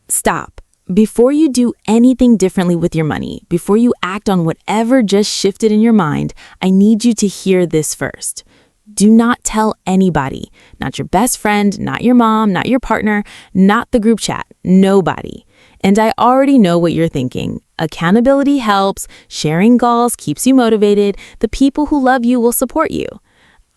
Stop. Before you do anything differently with your money, before you act on whatever just shifted in your mind, I need you to hear this first. Do not tell anybody, not your best friend, not your mom, not your partner, not the group chat, nobody. And I already know what you're thinking. Accountability helps, sharing goals keeps you motivated, the people who love you will support you.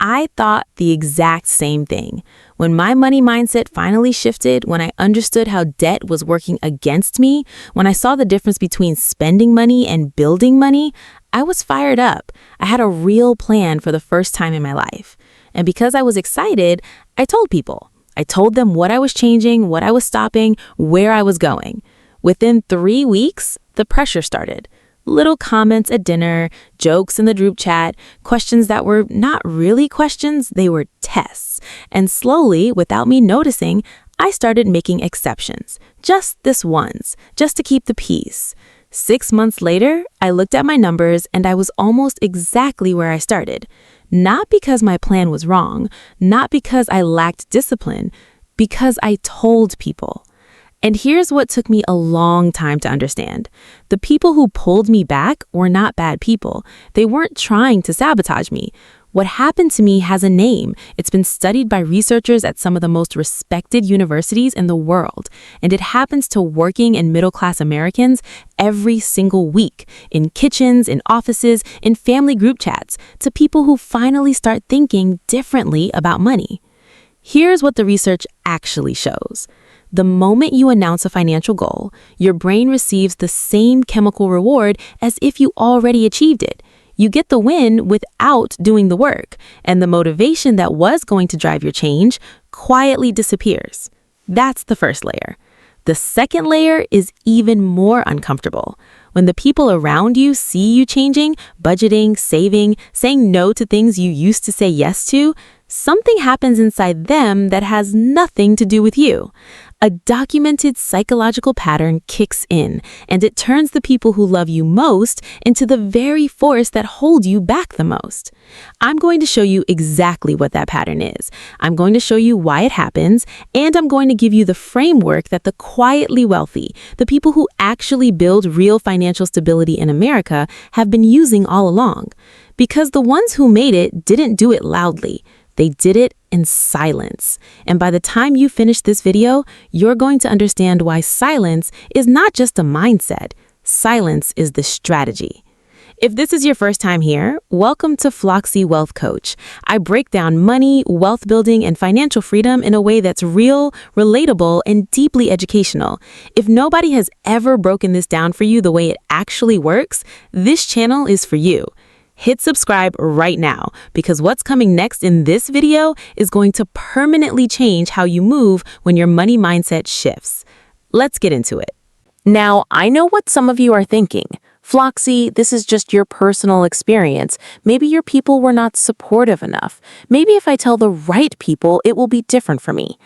I thought the exact same thing. When my money mindset finally shifted, when I understood how debt was working against me, when I saw the difference between spending money and building money, I was fired up. I had a real plan for the first time in my life. And because I was excited, I told people. I told them what I was changing, what I was stopping, where I was going. Within 3 weeks, the pressure started. Little comments at dinner, jokes in the group chat, questions that were not really questions, they were tests. And slowly, without me noticing, I started making exceptions. Just this once, just to keep the peace. 6 months later, I looked at my numbers and I was almost exactly where I started. Not because my plan was wrong, not because I lacked discipline, because I told people. And here's what took me a long time to understand. The people who pulled me back were not bad people. They weren't trying to sabotage me. What happened to me has a name. It's been studied by researchers at some of the most respected universities in the world. And it happens to working and middle-class Americans every single week, in kitchens, in offices, in family group chats, to people who finally start thinking differently about money. Here's what the research actually shows. The moment you announce a financial goal, your brain receives the same chemical reward as if you already achieved it. You get the win without doing the work, and the motivation that was going to drive your change quietly disappears. That's the first layer. The second layer is even more uncomfortable. When the people around you see you changing, budgeting, saving, saying no to things you used to say yes to, something happens inside them that has nothing to do with you. A documented psychological pattern kicks in, and it turns the people who love you most into the very force that hold you back the most. I'm going to show you exactly what that pattern is. I'm going to show you why it happens, and I'm going to give you the framework that the quietly wealthy, the people who actually build real financial stability in America, have been using all along. Because the ones who made it didn't do it loudly. They did it in silence. And by the time you finish this video, you're going to understand why silence is not just a mindset. Silence is the strategy. If this is your first time here, welcome to Floxy Wealth Coach. I break down money, wealth building, and financial freedom in a way that's real, relatable, and deeply educational. If nobody has ever broken this down for you the way it actually works, this channel is for you. Hit subscribe right now, because what's coming next in this video is going to permanently change how you move when your money mindset shifts. Let's get into it. Now, I know what some of you are thinking. Floxy, this is just your personal experience. Maybe your people were not supportive enough. Maybe if I tell the right people, it will be different for me.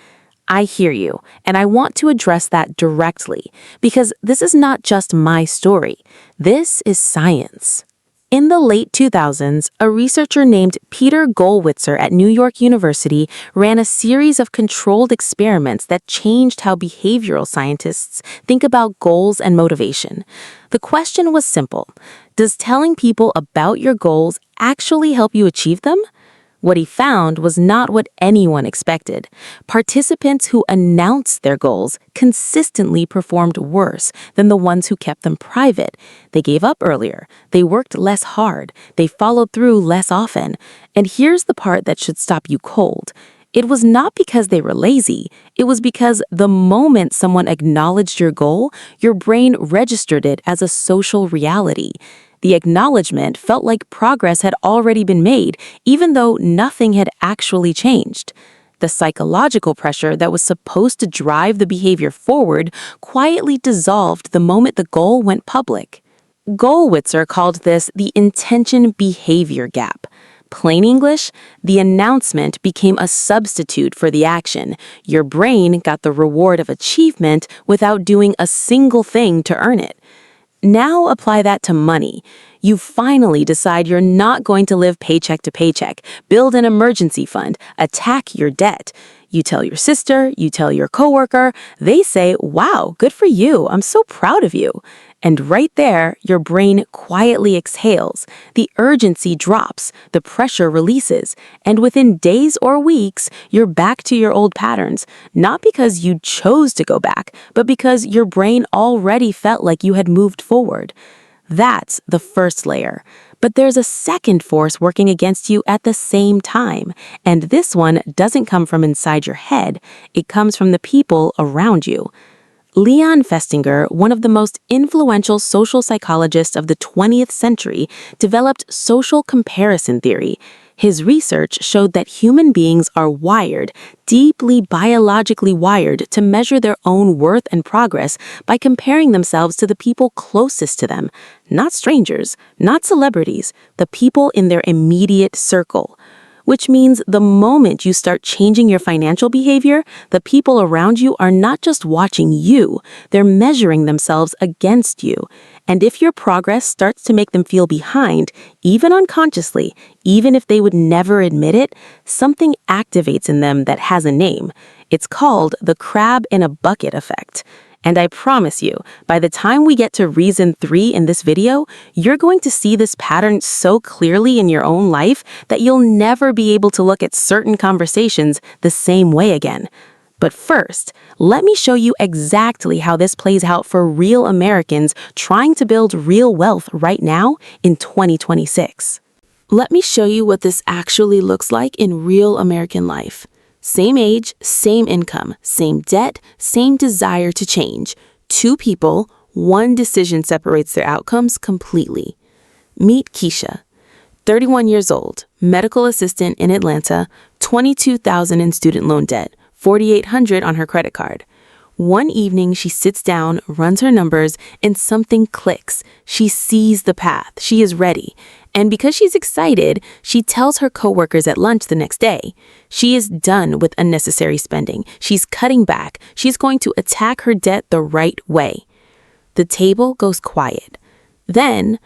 I hear you, and I want to address that directly, because this is not just my story. This is science. In the late 2000s, a researcher named Peter Gollwitzer at New York University ran a series of controlled experiments that changed how behavioral scientists think about goals and motivation. The question was simple: does telling people about your goals actually help you achieve them? What he found was not what anyone expected. Participants who announced their goals consistently performed worse than the ones who kept them private. They gave up earlier, they worked less hard, they followed through less often. And here's the part that should stop you cold. It was not because they were lazy. It was because the moment someone acknowledged your goal, your brain registered it as a social reality. The acknowledgement felt like progress had already been made, even though nothing had actually changed. The psychological pressure that was supposed to drive the behavior forward quietly dissolved the moment the goal went public. Gollwitzer called this the intention-behavior gap. Plain English, the announcement became a substitute for the action. Your brain got the reward of achievement without doing a single thing to earn it. Now apply that to money. You finally decide you're not going to live paycheck to paycheck, build an emergency fund, attack your debt. You tell your sister, you tell your coworker, they say, "Wow, good for you. I'm so proud of you." And right there, your brain quietly exhales. The urgency drops, the pressure releases, and within days or weeks, you're back to your old patterns, not because you chose to go back, but because your brain already felt like you had moved forward. That's the first layer. But there's a second force working against you at the same time, and this one doesn't come from inside your head, it comes from the people around you. Leon Festinger, one of the most influential social psychologists of the 20th century, developed social comparison theory. His research showed that human beings are wired, deeply biologically wired, to measure their own worth and progress by comparing themselves to the people closest to them. Not strangers, not celebrities, the people in their immediate circle. Which means the moment you start changing your financial behavior, the people around you are not just watching you, they're measuring themselves against you. And if your progress starts to make them feel behind, even unconsciously, even if they would never admit it, something activates in them that has a name. It's called the crab in a bucket effect. And I promise you, by the time we get to reason 3 in this video, you're going to see this pattern so clearly in your own life that you'll never be able to look at certain conversations the same way again. But first, let me show you exactly how this plays out for real Americans trying to build real wealth right now in 2026. Let me show you what this actually looks like in real American life. Same age, same income, same debt, same desire to change. 2 people, 1 decision separates their outcomes completely. Meet Keisha, 31 years old, medical assistant in Atlanta, $22,000 in student loan debt, $4,800 on her credit card. One evening, she sits down, runs her numbers, and something clicks. She sees the path. She is ready. And because she's excited, she tells her coworkers at lunch the next day. She is done with unnecessary spending. She's cutting back. She's going to attack her debt the right way. The table goes quiet. Then,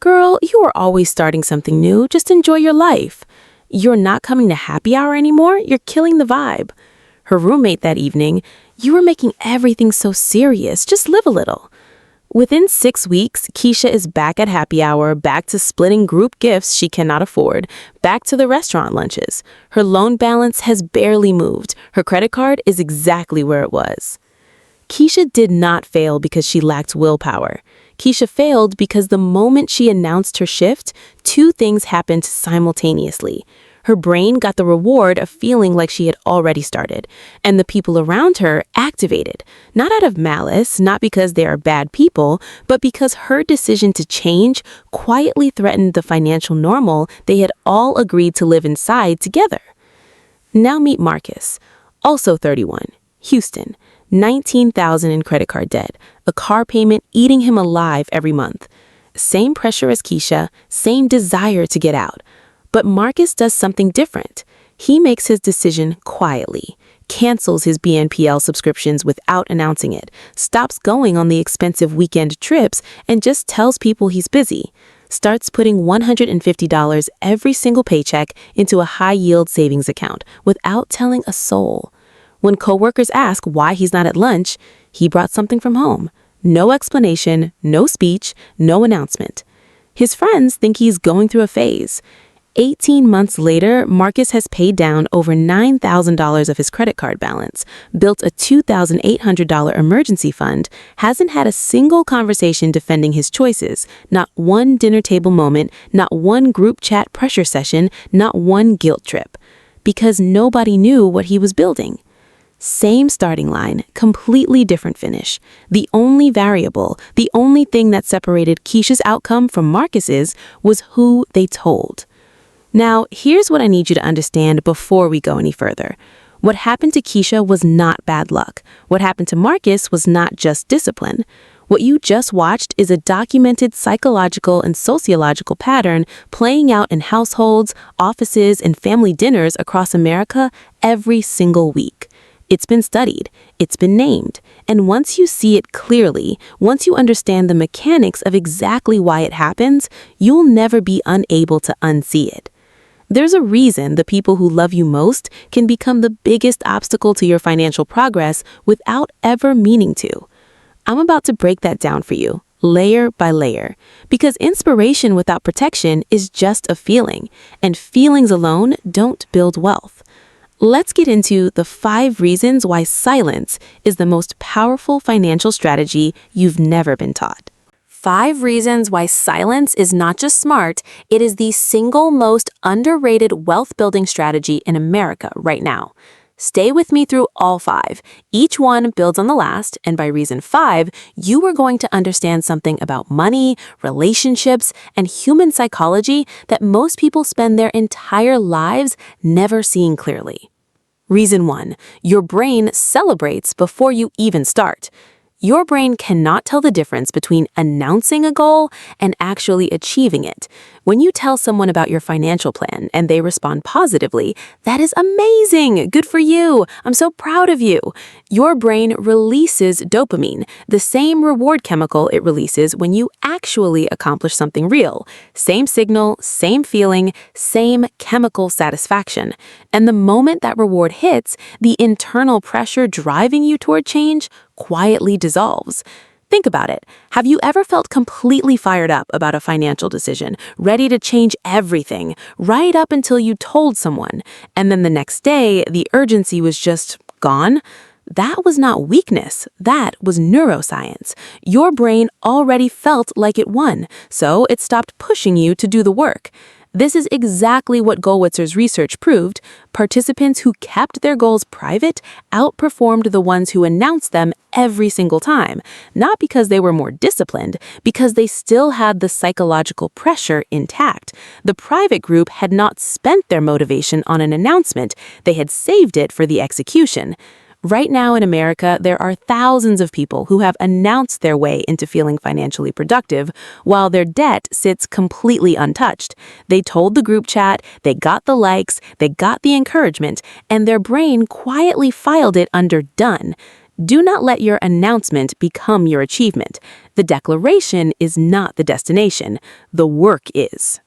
"Girl, you are always starting something new. Just enjoy your life. You're not coming to happy hour anymore. You're killing the vibe." Her roommate that evening, "You were making everything so serious. Just live a little." Within 6 weeks, Keisha is back at happy hour, back to splitting group gifts she cannot afford, back to the restaurant lunches. Her loan balance has barely moved. Her credit card is exactly where it was. Keisha did not fail because she lacked willpower. Keisha failed because the moment she announced her shift, 2 things happened simultaneously. Her brain got the reward of feeling like she had already started, and the people around her activated, not out of malice, not because they are bad people, but because her decision to change quietly threatened the financial normal they had all agreed to live inside together. Now meet Marcus, also 31, Houston, $19,000 in credit card debt, a car payment eating him alive every month. Same pressure as Keisha, same desire to get out. But Marcus does something different. He makes his decision quietly, cancels his BNPL subscriptions without announcing it, stops going on the expensive weekend trips, and just tells people he's busy. Starts putting $150 every single paycheck into a high-yield savings account without telling a soul. When coworkers ask why he's not at lunch, he brought something from home. No explanation, no speech, no announcement. His friends think he's going through a phase. 18 months later, Marcus has paid down over $9,000 of his credit card balance, built a $2,800 emergency fund, hasn't had a single conversation defending his choices, not one dinner table moment, not one group chat pressure session, not one guilt trip. Because nobody knew what he was building. Same starting line, completely different finish. The only variable, the only thing that separated Keisha's outcome from Marcus's was who they told. Now, here's what I need you to understand before we go any further. What happened to Keisha was not bad luck. What happened to Marcus was not just discipline. What you just watched is a documented psychological and sociological pattern playing out in households, offices, and family dinners across America every single week. It's been studied, it's been named, and once you see it clearly, once you understand the mechanics of exactly why it happens, you'll never be unable to unsee it. There's a reason the people who love you most can become the biggest obstacle to your financial progress without ever meaning to. I'm about to break that down for you, layer by layer, because inspiration without protection is just a feeling, and feelings alone don't build wealth. Let's get into the 5 reasons why silence is the most powerful financial strategy you've never been taught. 5 reasons why silence is not just smart, it is the single most underrated wealth-building strategy in America right now. Stay with me through all 5. Each one builds on the last, and by reason 5, you are going to understand something about money, relationships, and human psychology that most people spend their entire lives never seeing clearly. Reason 1, your brain celebrates before you even start. Your brain cannot tell the difference between announcing a goal and actually achieving it. When you tell someone about your financial plan and they respond positively, that is amazing! Good for you! I'm so proud of you! Your brain releases dopamine, the same reward chemical it releases when you actually accomplish something real. Same signal, same feeling, same chemical satisfaction. And the moment that reward hits, the internal pressure driving you toward change quietly dissolves. Think about it. Have you ever felt completely fired up about a financial decision, ready to change everything, right up until you told someone, and then the next day, the urgency was just gone? That was not weakness. That was neuroscience. Your brain already felt like it won, so it stopped pushing you to do the work. This is exactly what Gollwitzer's research proved. Participants who kept their goals private outperformed the ones who announced them every single time, not because they were more disciplined, because they still had the psychological pressure intact. The private group had not spent their motivation on an announcement, they had saved it for the execution. Right now in America, there are thousands of people who have announced their way into feeling financially productive, while their debt sits completely untouched. They told the group chat, they got the likes, they got the encouragement, and their brain quietly filed it under done. Do not let your announcement become your achievement. The declaration is not the destination. The work is.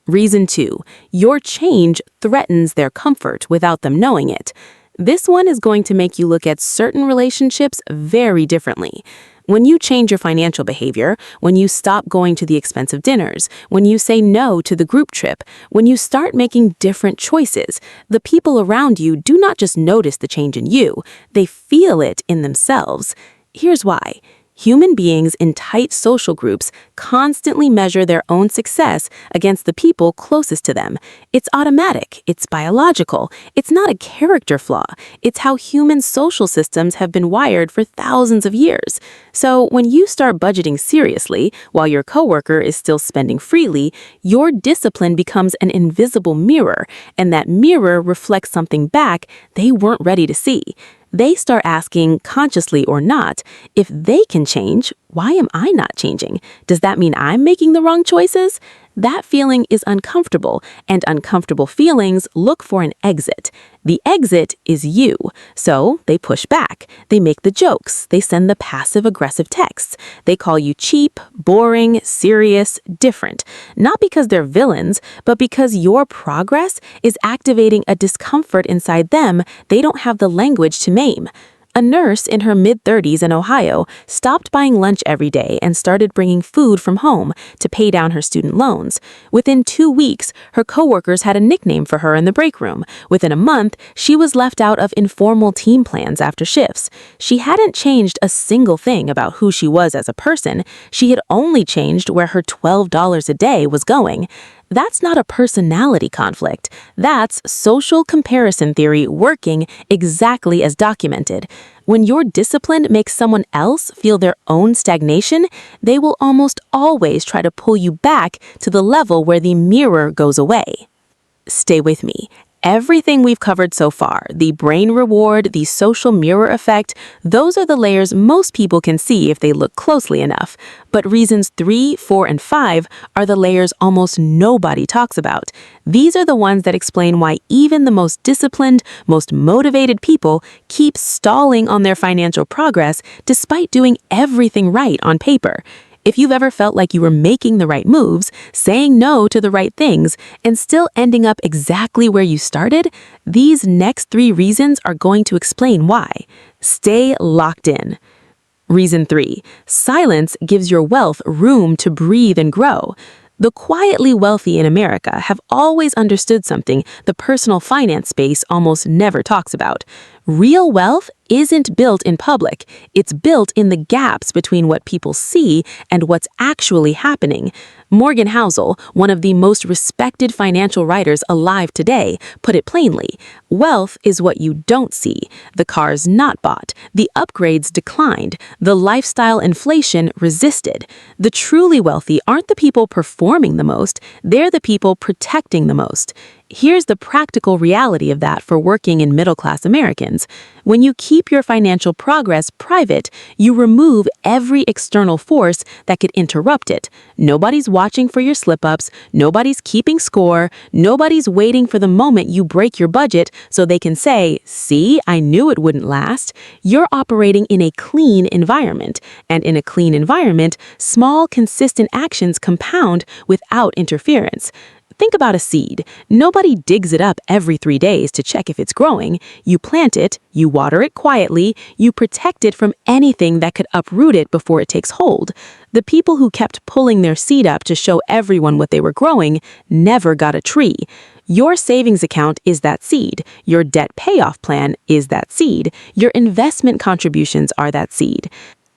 Reason 2, your change threatens their comfort without them knowing it. This one is going to make you look at certain relationships very differently. When you change your financial behavior, when you stop going to the expensive dinners, when you say no to the group trip, when you start making different choices, the people around you do not just notice the change in you, they feel it in themselves. Here's why. Human beings in tight social groups constantly measure their own success against the people closest to them. It's automatic, it's biological, it's not a character flaw, it's how human social systems have been wired for thousands of years. So when you start budgeting seriously while your coworker is still spending freely, your discipline becomes an invisible mirror, and that mirror reflects something back they weren't ready to see. They start asking, consciously or not, if they can change, why am I not changing? Does that mean I'm making the wrong choices? That feeling is uncomfortable, and uncomfortable feelings look for an exit. The exit is you. So they push back. They make the jokes. They send the passive-aggressive texts. They call you cheap, boring, serious, different. Not because they're villains, but because your progress is activating a discomfort inside them they don't have the language to name. A nurse in her mid-30s in Ohio stopped buying lunch every day and started bringing food from home to pay down her student loans. Within 2 weeks, her coworkers had a nickname for her in the break room. Within a month, she was left out of informal team plans after shifts. She hadn't changed a single thing about who she was as a person. She had only changed where her $12 a day was going. That's not a personality conflict. That's social comparison theory working exactly as documented. When your discipline makes someone else feel their own stagnation, they will almost always try to pull you back to the level where the mirror goes away. Stay with me. Everything we've covered so far, the brain reward, the social mirror effect, those are the layers most people can see if they look closely enough. But reasons 3, 4, and 5 are the layers almost nobody talks about. These are the ones that explain why even the most disciplined, most motivated people keep stalling on their financial progress despite doing everything right on paper. If you've ever felt like you were making the right moves, saying no to the right things, and still ending up exactly where you started, these next 3 reasons are going to explain why. Stay locked in. Reason 3, silence gives your wealth room to breathe and grow. The quietly wealthy in America have always understood something the personal finance space almost never talks about. Real wealth isn't built in public. It's built in the gaps between what people see and what's actually happening. Morgan Housel, one of the most respected financial writers alive today, put it plainly: wealth is what you don't see. The cars not bought, the upgrades declined, the lifestyle inflation resisted. The truly wealthy aren't the people performing the most, they're the people protecting the most. Here's the practical reality of that for working in middle-class Americans. When you keep your financial progress private, you remove every external force that could interrupt it. Nobody's watching for your slip-ups, nobody's keeping score, nobody's waiting for the moment you break your budget so they can say, "See, I knew it wouldn't last." You're operating in a clean environment, and in a clean environment, small, consistent actions compound without interference. Think about a seed. Nobody digs it up every 3 days to check if it's growing. You plant it, you water it quietly, you protect it from anything that could uproot it before it takes hold. The people who kept pulling their seed up to show everyone what they were growing never got a tree. Your savings account is that seed. Your debt payoff plan is that seed. Your investment contributions are that seed.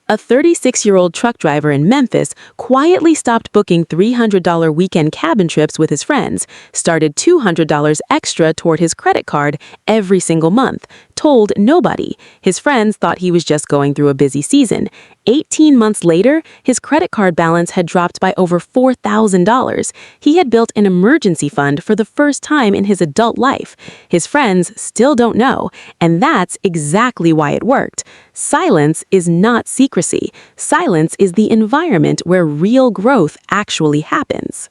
A 36-year-old truck driver in Memphis quietly stopped booking $300 weekend cabin trips with his friends, started $200 extra toward his credit card every single month, told nobody. His friends thought he was just going through a busy season. 18 months later, his credit card balance had dropped by over $4,000. He had built an emergency fund for the first time in his adult life. His friends still don't know, and that's exactly why it worked. Silence is not secrecy. Silence is the environment where real growth actually happens.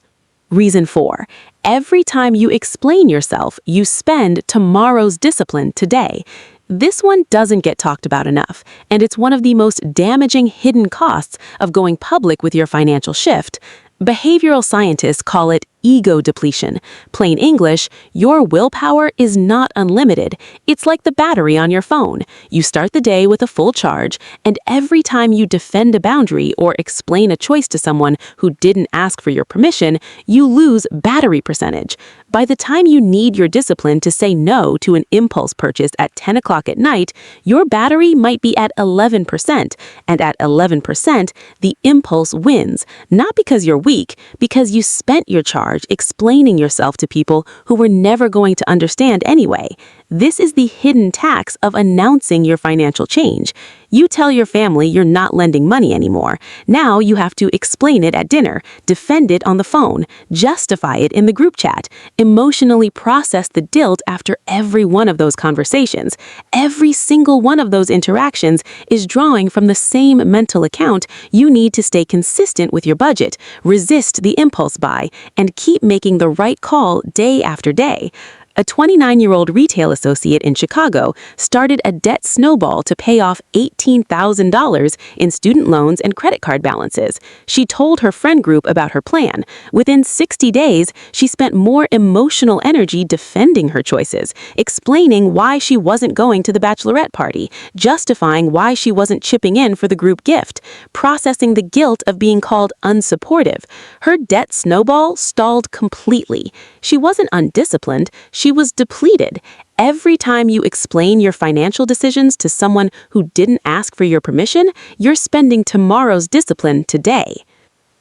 Reason 4. Every time you explain yourself, you spend tomorrow's discipline today. This one doesn't get talked about enough, and it's one of the most damaging hidden costs of going public with your financial shift. Behavioral scientists call it ego depletion. Plain English, your willpower is not unlimited. It's like the battery on your phone. You start the day with a full charge, and every time you defend a boundary or explain a choice to someone who didn't ask for your permission, you lose battery percentage. By the time you need your discipline to say no to an impulse purchase at 10 o'clock at night, your battery might be at 11%, and at 11%, the impulse wins, not because you're weak, because you spent your charge explaining yourself to people who were never going to understand anyway. This is the hidden tax of announcing your financial change. You tell your family you're not lending money anymore. Now you have to explain it at dinner, defend it on the phone, justify it in the group chat, emotionally process the guilt after every one of those conversations. Every single one of those interactions is drawing from the same mental account you need to stay consistent with your budget, resist the impulse buy, and keep making the right call day after day. A 29-year-old retail associate in Chicago started a debt snowball to pay off $18,000 in student loans and credit card balances. She told her friend group about her plan. Within 60 days, she spent more emotional energy defending her choices, explaining why she wasn't going to the bachelorette party, justifying why she wasn't chipping in for the group gift, processing the guilt of being called unsupportive. Her debt snowball stalled completely. She wasn't undisciplined. She was depleted. Every time you explain your financial decisions to someone who didn't ask for your permission, you're spending tomorrow's discipline today.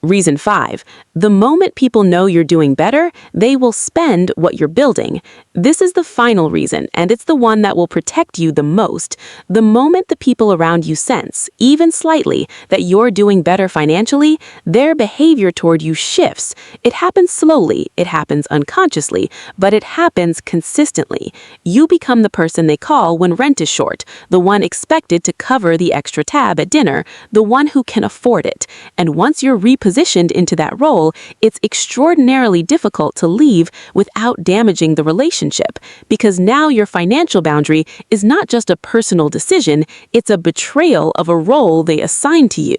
Reason 5. The moment people know you're doing better, they will spend what you're building. This is the final reason, and it's the one that will protect you the most. The moment the people around you sense, even slightly, that you're doing better financially, their behavior toward you shifts. It happens slowly, it happens unconsciously, but it happens consistently. You become the person they call when rent is short, the one expected to cover the extra tab at dinner, the one who can afford it. And once you're repositioned into that role, it's extraordinarily difficult to leave without damaging the relationship, because now your financial boundary is not just a personal decision, it's a betrayal of a role they assigned to you.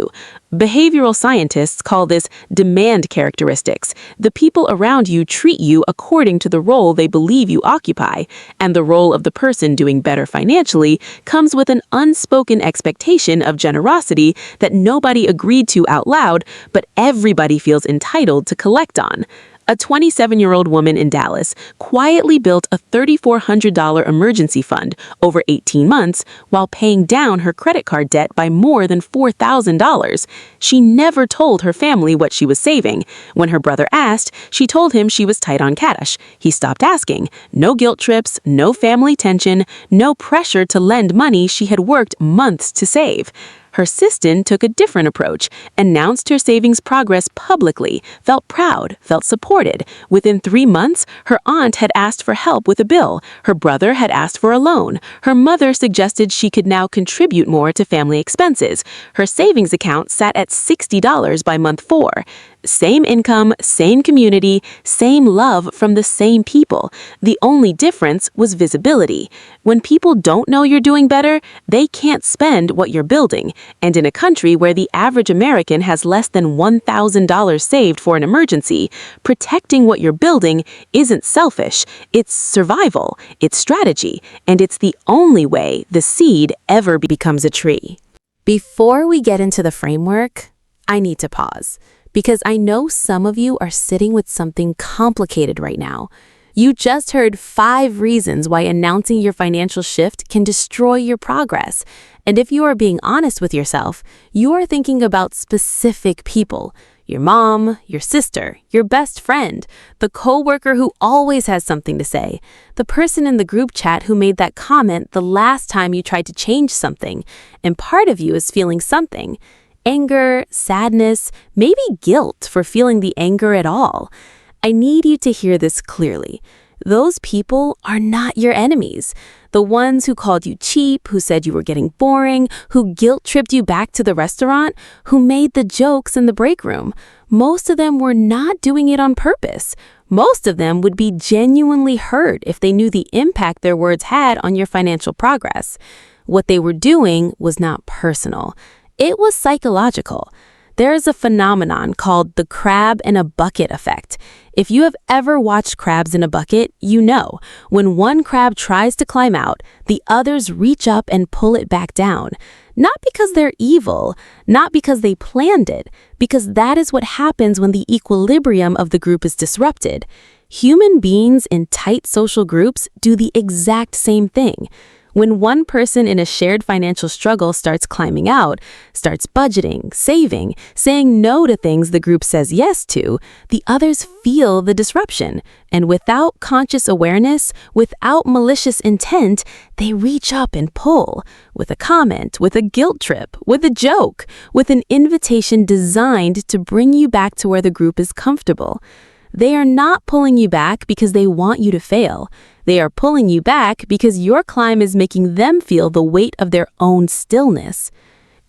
Behavioral scientists call this demand characteristics. The people around you treat you according to the role they believe you occupy, and the role of the person doing better financially comes with an unspoken expectation of generosity that nobody agreed to out loud, but everybody feels entitled to collect on. A 27-year-old woman in Dallas quietly built a $3,400 emergency fund over 18 months while paying down her credit card debt by more than $4,000. She never told her family what she was saving. When her brother asked, she told him she was tight on cash. He stopped asking. No guilt trips, no family tension, no pressure to lend money she had worked months to save. Her assistant took a different approach, announced her savings progress publicly, felt proud, felt supported. Within 3 months, her aunt had asked for help with a bill. Her brother had asked for a loan. Her mother suggested she could now contribute more to family expenses. Her savings account sat at $60 by month 4. Same income, same community, same love from the same people. The only difference was visibility. When people don't know you're doing better, they can't spend what you're building. And in a country where the average American has less than $1,000 saved for an emergency, protecting what you're building isn't selfish. It's survival, it's strategy, and it's the only way the seed ever becomes a tree. Before we get into the framework, I need to pause, because I know some of you are sitting with something complicated right now. You just heard 5 reasons why announcing your financial shift can destroy your progress. And if you are being honest with yourself, you are thinking about specific people. Your mom, your sister, your best friend, the coworker who always has something to say, the person in the group chat who made that comment the last time you tried to change something. And part of you is feeling something. Anger, sadness, maybe guilt for feeling the anger at all. I need you to hear this clearly. Those people are not your enemies. The ones who called you cheap, who said you were getting boring, who guilt-tripped you back to the restaurant, who made the jokes in the break room. Most of them were not doing it on purpose. Most of them would be genuinely hurt if they knew the impact their words had on your financial progress. What they were doing was not personal. It was psychological. There is a phenomenon called the crab in a bucket effect. If you have ever watched crabs in a bucket, you know, when one crab tries to climb out, the others reach up and pull it back down. Not because they're evil, not because they planned it, because that is what happens when the equilibrium of the group is disrupted. Human beings in tight social groups do the exact same thing. When one person in a shared financial struggle starts climbing out, starts budgeting, saving, saying no to things the group says yes to, the others feel the disruption. And without conscious awareness, without malicious intent, they reach up and pull. With a comment, with a guilt trip, with a joke, with an invitation designed to bring you back to where the group is comfortable. They are not pulling you back because they want you to fail. They are pulling you back because your climb is making them feel the weight of their own stillness.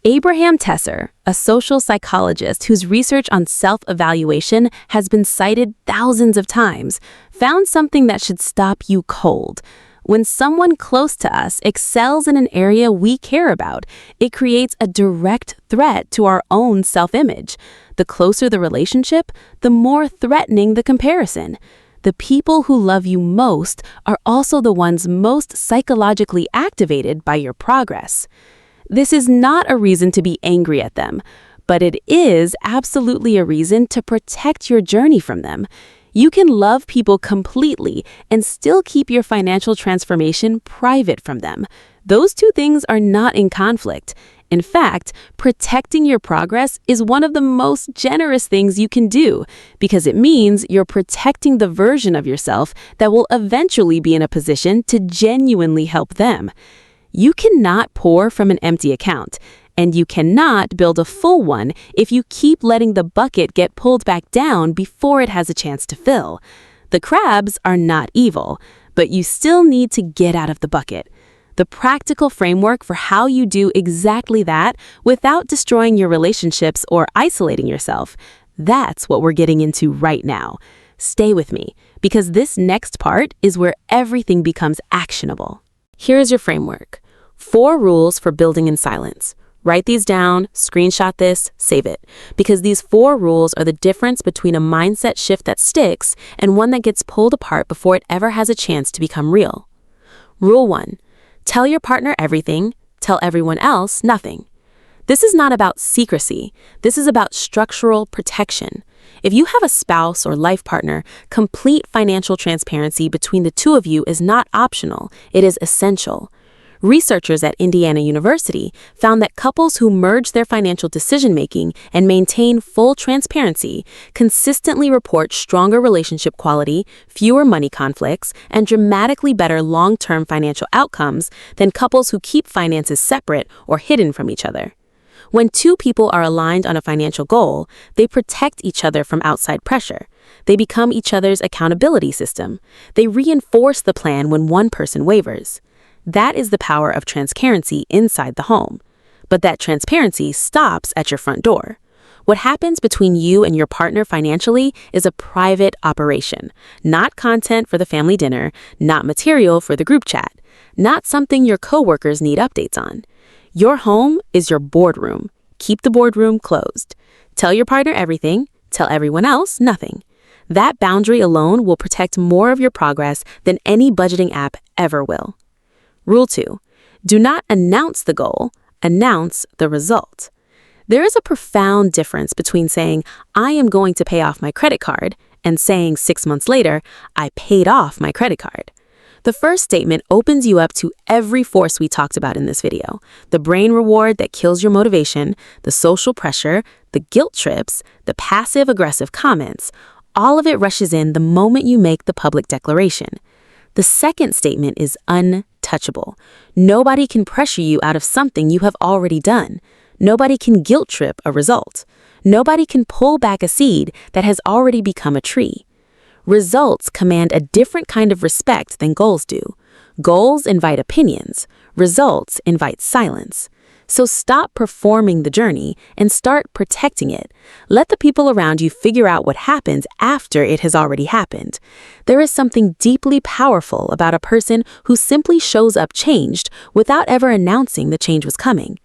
Abraham Tesser, a social psychologist whose research on self-evaluation has been cited thousands of times, found something that should stop you cold. When someone close to us excels in an area we care about, it creates a direct threat to our own self-image. The closer the relationship, the more threatening the comparison. The people who love you most are also the ones most psychologically activated by your progress. This is not a reason to be angry at them, but it is absolutely a reason to protect your journey from them. You can love people completely and still keep your financial transformation private from them. Those two things are not in conflict. In fact, protecting your progress is one of the most generous things you can do because it means you're protecting the version of yourself that will eventually be in a position to genuinely help them. You cannot pour from an empty account, and you cannot build a full one if you keep letting the bucket get pulled back down before it has a chance to fill. The crabs are not evil, but you still need to get out of the bucket. The practical framework for how you do exactly that without destroying your relationships or isolating yourself, that's what we're getting into right now. Stay with me, because this next part is where everything becomes actionable. Here is your framework. 4 rules for building in silence. Write these down, screenshot this, save it, because these 4 rules are the difference between a mindset shift that sticks and one that gets pulled apart before it ever has a chance to become real. Rule 1. Tell your partner everything, tell everyone else nothing. This is not about secrecy. This is about structural protection. If you have a spouse or life partner, complete financial transparency between the two of you is not optional. It is essential. Researchers at Indiana University found that couples who merge their financial decision-making and maintain full transparency consistently report stronger relationship quality, fewer money conflicts, and dramatically better long-term financial outcomes than couples who keep finances separate or hidden from each other. When 2 people are aligned on a financial goal, they protect each other from outside pressure. They become each other's accountability system. They reinforce the plan when one person wavers. That is the power of transparency inside the home. But that transparency stops at your front door. What happens between you and your partner financially is a private operation, not content for the family dinner, not material for the group chat, not something your coworkers need updates on. Your home is your boardroom. Keep the boardroom closed. Tell your partner everything, tell everyone else nothing. That boundary alone will protect more of your progress than any budgeting app ever will. Rule 2. Do not announce the goal, announce the result. There is a profound difference between saying, I am going to pay off my credit card, and saying 6 months later, I paid off my credit card. The first statement opens you up to every force we talked about in this video. The brain reward that kills your motivation, the social pressure, the guilt trips, the passive-aggressive comments. All of it rushes in the moment you make the public declaration. The second statement is untouchable. Nobody can pressure you out of something you have already done. Nobody can guilt trip a result. Nobody can pull back a seed that has already become a tree. Results command a different kind of respect than goals do. Goals invite opinions. Results invite silence. So stop performing the journey and start protecting it. Let the people around you figure out what happens after it has already happened. There is something deeply powerful about a person who simply shows up changed without ever announcing the change was coming.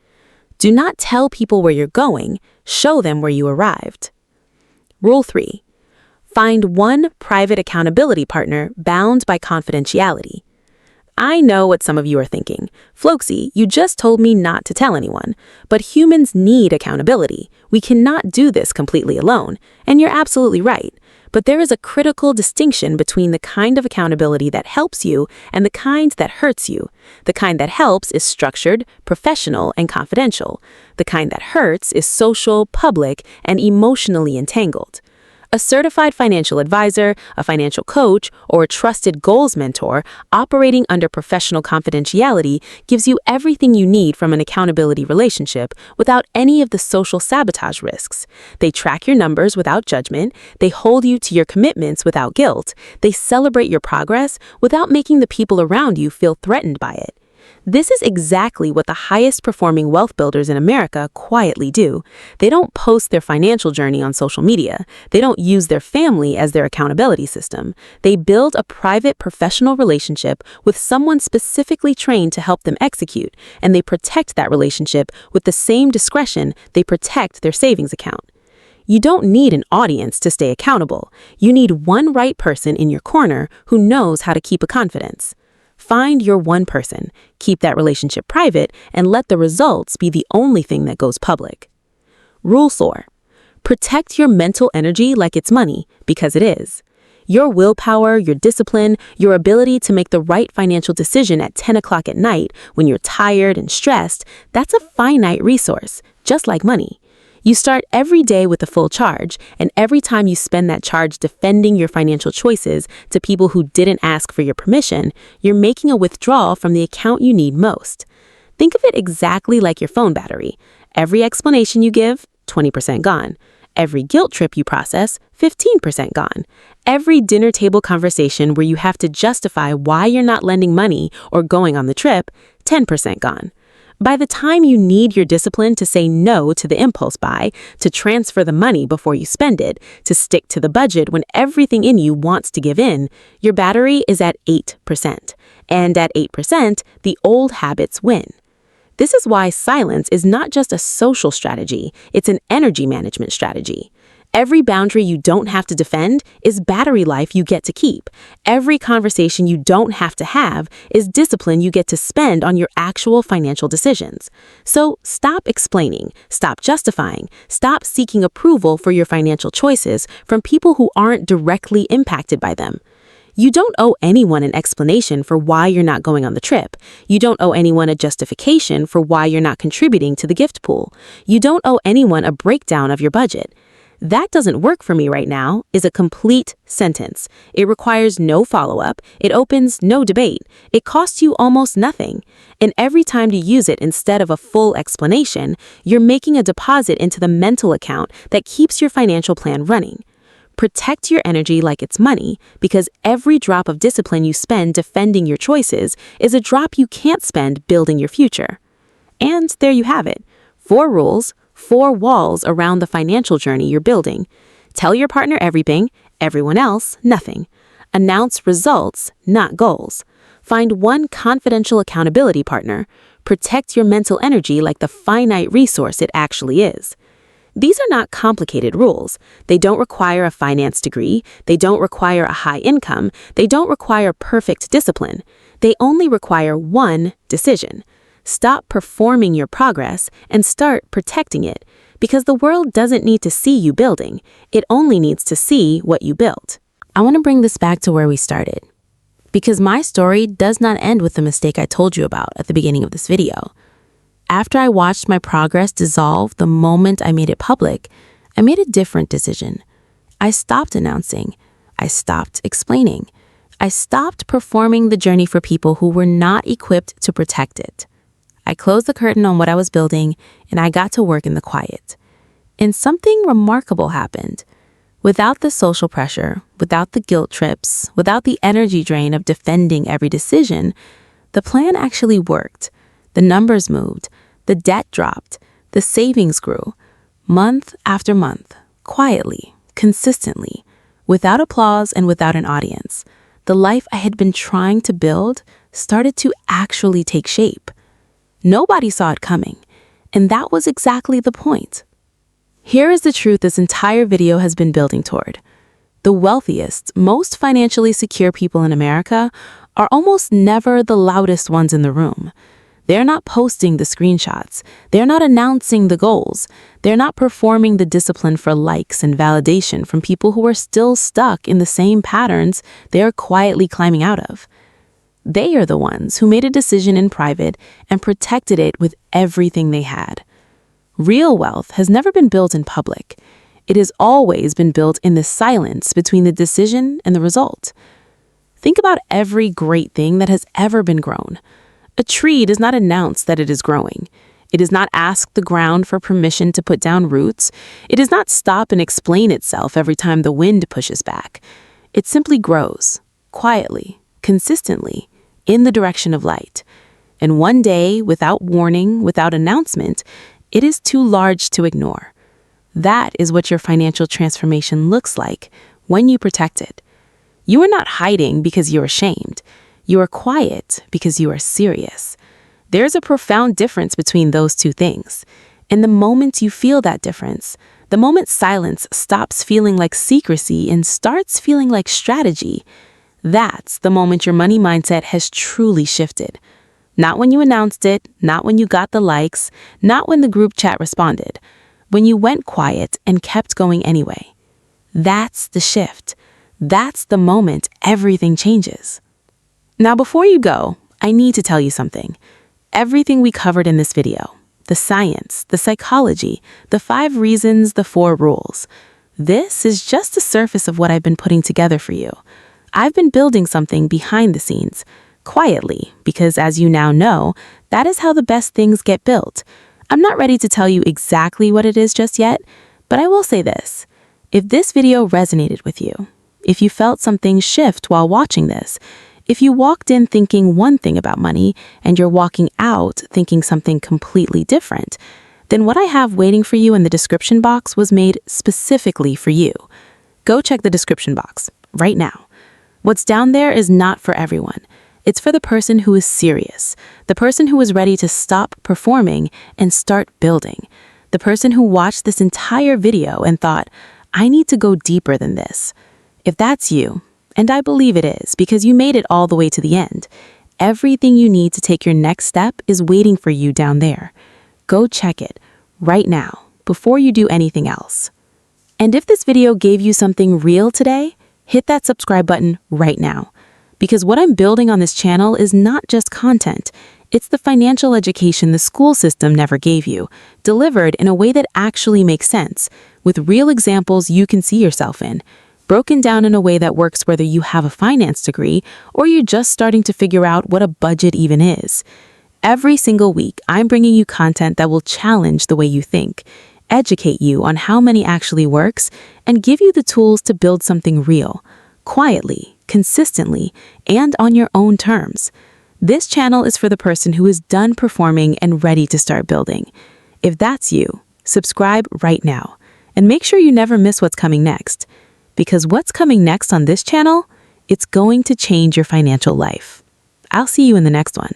Do not tell people where you're going, show them where you arrived. Rule 3. Find one private accountability partner bound by confidentiality. I know what some of you are thinking. Floxy, you just told me not to tell anyone. But humans need accountability. We cannot do this completely alone. And you're absolutely right. But there is a critical distinction between the kind of accountability that helps you and the kind that hurts you. The kind that helps is structured, professional, and confidential. The kind that hurts is social, public, and emotionally entangled. A certified financial advisor, a financial coach, or a trusted goals mentor operating under professional confidentiality gives you everything you need from an accountability relationship without any of the social sabotage risks. They track your numbers without judgment. They hold you to your commitments without guilt. They celebrate your progress without making the people around you feel threatened by it. This is exactly what the highest performing wealth builders in America quietly do. They don't post their financial journey on social media. They don't use their family as their accountability system. They build a private professional relationship with someone specifically trained to help them execute, and they protect that relationship with the same discretion they protect their savings account. You don't need an audience to stay accountable. You need one right person in your corner who knows how to keep a confidence. Find your one person, keep that relationship private, and let the results be the only thing that goes public. Rule 4. Protect your mental energy like it's money, because it is. Your willpower, your discipline, your ability to make the right financial decision at 10 o'clock at night when you're tired and stressed, that's a finite resource, just like money. You start every day with a full charge, and every time you spend that charge defending your financial choices to people who didn't ask for your permission, you're making a withdrawal from the account you need most. Think of it exactly like your phone battery. Every explanation you give, 20% gone. Every guilt trip you process, 15% gone. Every dinner table conversation where you have to justify why you're not lending money or going on the trip, 10% gone. By the time you need your discipline to say no to the impulse buy, to transfer the money before you spend it, to stick to the budget when everything in you wants to give in, your battery is at 8%. And at 8%, the old habits win. This is why silence is not just a social strategy, it's an energy management strategy. Every boundary you don't have to defend is battery life you get to keep. Every conversation you don't have to have is discipline you get to spend on your actual financial decisions. So stop explaining, stop justifying, stop seeking approval for your financial choices from people who aren't directly impacted by them. You don't owe anyone an explanation for why you're not going on the trip. You don't owe anyone a justification for why you're not contributing to the gift pool. You don't owe anyone a breakdown of your budget. "That doesn't work for me right now" is a complete sentence. It requires no follow-up. It opens no debate. It costs you almost nothing. And every time you use it instead of a full explanation, you're making a deposit into the mental account that keeps your financial plan running. Protect your energy like it's money, because every drop of discipline you spend defending your choices is a drop you can't spend building your future. And there you have it. 4 rules, 4 walls around the financial journey you're building. Tell your partner everything, everyone else nothing. Announce results, not goals. Find one confidential accountability partner. Protect your mental energy like the finite resource it actually is. These are not complicated rules. They don't require a finance degree. They don't require a high income. They don't require perfect discipline. They only require one decision. Stop performing your progress and start protecting it, because the world doesn't need to see you building. It only needs to see what you built. I want to bring this back to where we started, because my story does not end with the mistake I told you about at the beginning of this video. After I watched my progress dissolve the moment I made it public, I made a different decision. I stopped announcing. I stopped explaining. I stopped performing the journey for people who were not equipped to protect it. I closed the curtain on what I was building, and I got to work in the quiet. And something remarkable happened. Without the social pressure, without the guilt trips, without the energy drain of defending every decision, the plan actually worked. The numbers moved, the debt dropped, the savings grew. Month after month, quietly, consistently, without applause and without an audience, the life I had been trying to build started to actually take shape. Nobody saw it coming, and that was exactly the point. Here is the truth this entire video has been building toward. The wealthiest, most financially secure people in America are almost never the loudest ones in the room. They're not posting the screenshots. They're not announcing the goals. They're not performing the discipline for likes and validation from people who are still stuck in the same patterns they're quietly climbing out of. They are the ones who made a decision in private and protected it with everything they had. Real wealth has never been built in public. It has always been built in the silence between the decision and the result. Think about every great thing that has ever been grown. A tree does not announce that it is growing. It does not ask the ground for permission to put down roots. It does not stop and explain itself every time the wind pushes back. It simply grows, quietly, consistently, in the direction of light. And one day, without warning, without announcement, it is too large to ignore. That is what your financial transformation looks like when you protect it. You are not hiding because you're ashamed. You are quiet because you are serious. There's a profound difference between those two things. And the moment you feel that difference, the moment silence stops feeling like secrecy and starts feeling like strategy, that's the moment your money mindset has truly shifted. Not when you announced it, not when you got the likes, not when the group chat responded. When you went quiet and kept going anyway. That's the shift. That's the moment everything changes. Now, before you go, I need to tell you something. Everything we covered in this video, the science, the psychology, the 5 reasons, the 4 rules, this is just the surface of what I've been putting together for you. I've been building something behind the scenes, quietly, because as you now know, that is how the best things get built. I'm not ready to tell you exactly what it is just yet, but I will say this. If this video resonated with you, if you felt something shift while watching this, if you walked in thinking one thing about money and you're walking out thinking something completely different, then what I have waiting for you in the description box was made specifically for you. Go check the description box right now. What's down there is not for everyone. It's for the person who is serious, the person who is ready to stop performing and start building, the person who watched this entire video and thought, I need to go deeper than this. If that's you, and I believe it is because you made it all the way to the end, everything you need to take your next step is waiting for you down there. Go check it right now before you do anything else. And if this video gave you something real today, hit that subscribe button right now. Because what I'm building on this channel is not just content. It's the financial education the school system never gave you, delivered in a way that actually makes sense, with real examples you can see yourself in, broken down in a way that works whether you have a finance degree or you're just starting to figure out what a budget even is. Every single week, I'm bringing you content that will challenge the way you think, educate you on how money actually works, and give you the tools to build something real, quietly, consistently, and on your own terms. This channel is for the person who is done performing and ready to start building. If that's you, subscribe right now, and make sure you never miss what's coming next. Because what's coming next on this channel, it's going to change your financial life. I'll see you in the next one.